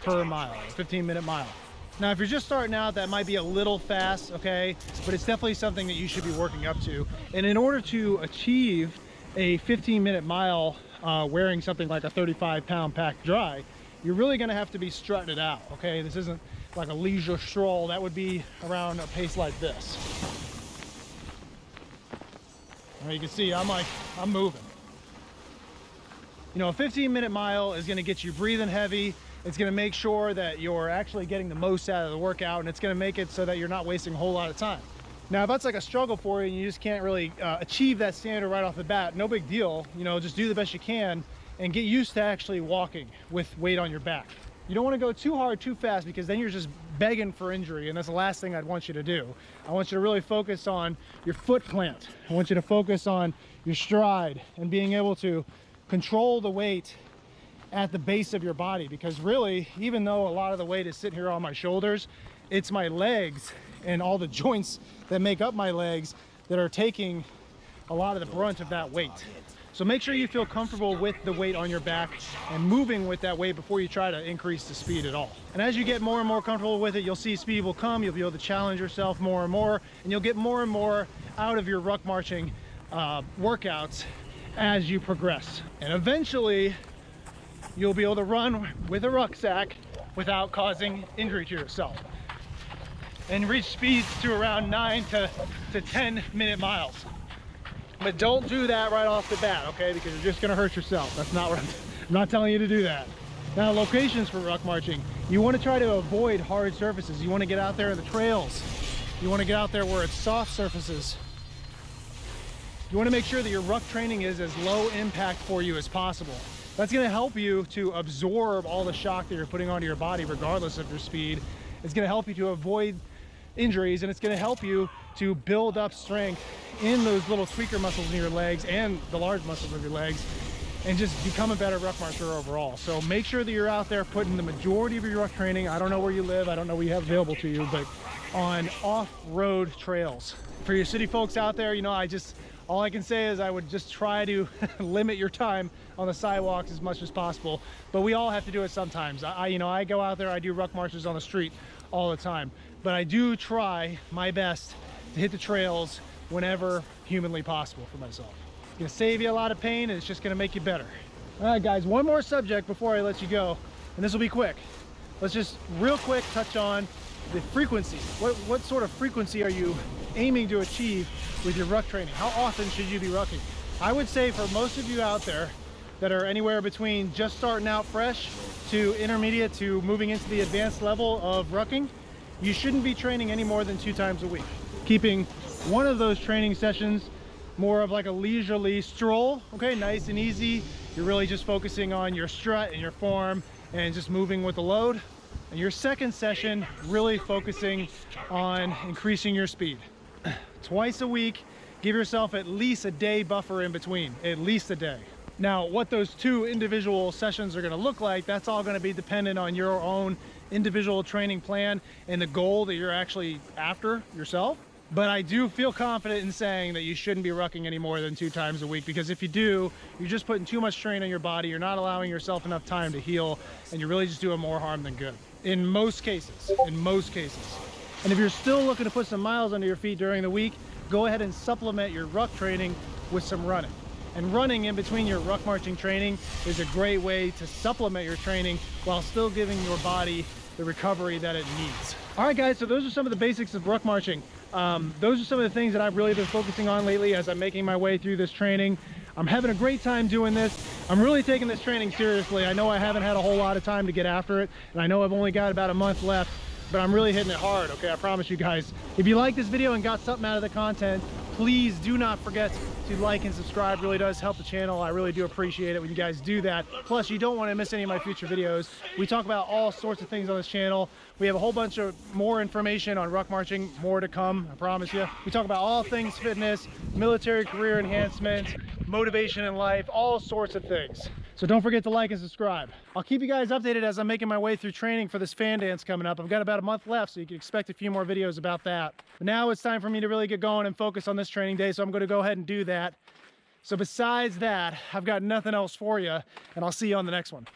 per mile, 15-minute mile. Now, if you're just starting out, that might be a little fast, okay? But it's definitely something that you should be working up to. And in order to achieve a 15-minute mile wearing something like a 35-pound pack dry, you're really gonna have to be strutting it out, okay? This isn't like a leisure stroll. That would be around a pace like this. Now you can see I'm moving. You know, a 15-minute mile is gonna get you breathing heavy. It's gonna make sure that you're actually getting the most out of the workout, and it's gonna make it so that you're not wasting a whole lot of time. Now, if that's like a struggle for you and you just can't really achieve that standard right off the bat, no big deal. You know, just do the best you can and get used to actually walking with weight on your back. You don't want to go too hard, too fast, because then you're just begging for injury, and that's the last thing I'd want you to do. I want you to really focus on your foot plant. I want you to focus on your stride and being able to control the weight at the base of your body, because really, even though a lot of the weight is sitting here on my shoulders, it's my legs and all the joints that make up my legs that are taking a lot of the brunt of that weight. So make sure you feel comfortable with the weight on your back and moving with that weight before you try to increase the speed at all. And as you get more and more comfortable with it, you'll see speed will come, you'll be able to challenge yourself more and more, and you'll get more and more out of your ruck marching workouts as you progress. And eventually, you'll be able to run with a rucksack without causing injury to yourself and reach speeds to around 9 to 10-minute miles. But don't do that right off the bat, okay? Because you're just gonna hurt yourself. That's not what I'm not telling you to do that. Now, locations for ruck marching. You wanna try to avoid hard surfaces. You wanna get out there in the trails. You wanna get out there where it's soft surfaces. You wanna make sure that your ruck training is as low impact for you as possible. That's gonna help you to absorb all the shock that you're putting onto your body regardless of your speed. It's gonna help you to avoid injuries, and it's gonna help you to build up strength in those little tweaker muscles in your legs and the large muscles of your legs, and just become a better ruck marcher overall. So make sure that you're out there putting the majority of your ruck training, I don't know where you live, I don't know what you have available to you, but on off-road trails. For your city folks out there, you know, all I can say is I would just try to limit your time on the sidewalks as much as possible, but we all have to do it sometimes. I go out there, I do ruck marches on the street all the time, but I do try my best to hit the trails whenever humanly possible for myself. It's gonna save you a lot of pain, and it's just gonna make you better. All right, guys, one more subject before I let you go, and this will be quick. Let's just real quick touch on the frequency. What sort of frequency are you aiming to achieve with your ruck training? How often should you be rucking? I would say for most of you out there that are anywhere between just starting out fresh to intermediate to moving into the advanced level of rucking, you shouldn't be training any more than 2 times a week. Keeping one of those training sessions more of like a leisurely stroll, okay, nice and easy. You're really just focusing on your strut and your form and just moving with the load. And your second session, really focusing on increasing your speed. Twice a week, give yourself at least a day buffer in between, at least a day. Now, what those 2 individual sessions are gonna look like, that's all gonna be dependent on your own individual training plan and the goal that you're actually after yourself. But I do feel confident in saying that you shouldn't be rucking any more than 2 times a week, because if you do, you're just putting too much strain on your body, you're not allowing yourself enough time to heal, and you're really just doing more harm than good. In most cases, in most cases. And if you're still looking to put some miles under your feet during the week, go ahead and supplement your ruck training with some running. And running in between your ruck marching training is a great way to supplement your training while still giving your body the recovery that it needs. All right, guys, so those are some of the basics of ruck marching. Those are some of the things that I've really been focusing on lately as I'm making my way through this training. I'm having a great time doing this. I'm really taking this training seriously. I know I haven't had a whole lot of time to get after it, and I know I've only got about a month left, but I'm really hitting it hard, okay? I promise you guys. If you like this video and got something out of the content, please do not forget to like and subscribe. It really does help the channel. I really do appreciate it when you guys do that. Plus, you don't want to miss any of my future videos. We talk about all sorts of things on this channel. We have a whole bunch of more information on ruck marching, more to come, I promise you. We talk about all things fitness, military career enhancement, motivation in life, all sorts of things. So don't forget to like and subscribe. I'll keep you guys updated as I'm making my way through training for this fan dance coming up. I've got about a month left, so you can expect a few more videos about that. But now it's time for me to really get going and focus on this training day, so I'm gonna go ahead and do that. So besides that, I've got nothing else for you, and I'll see you on the next one.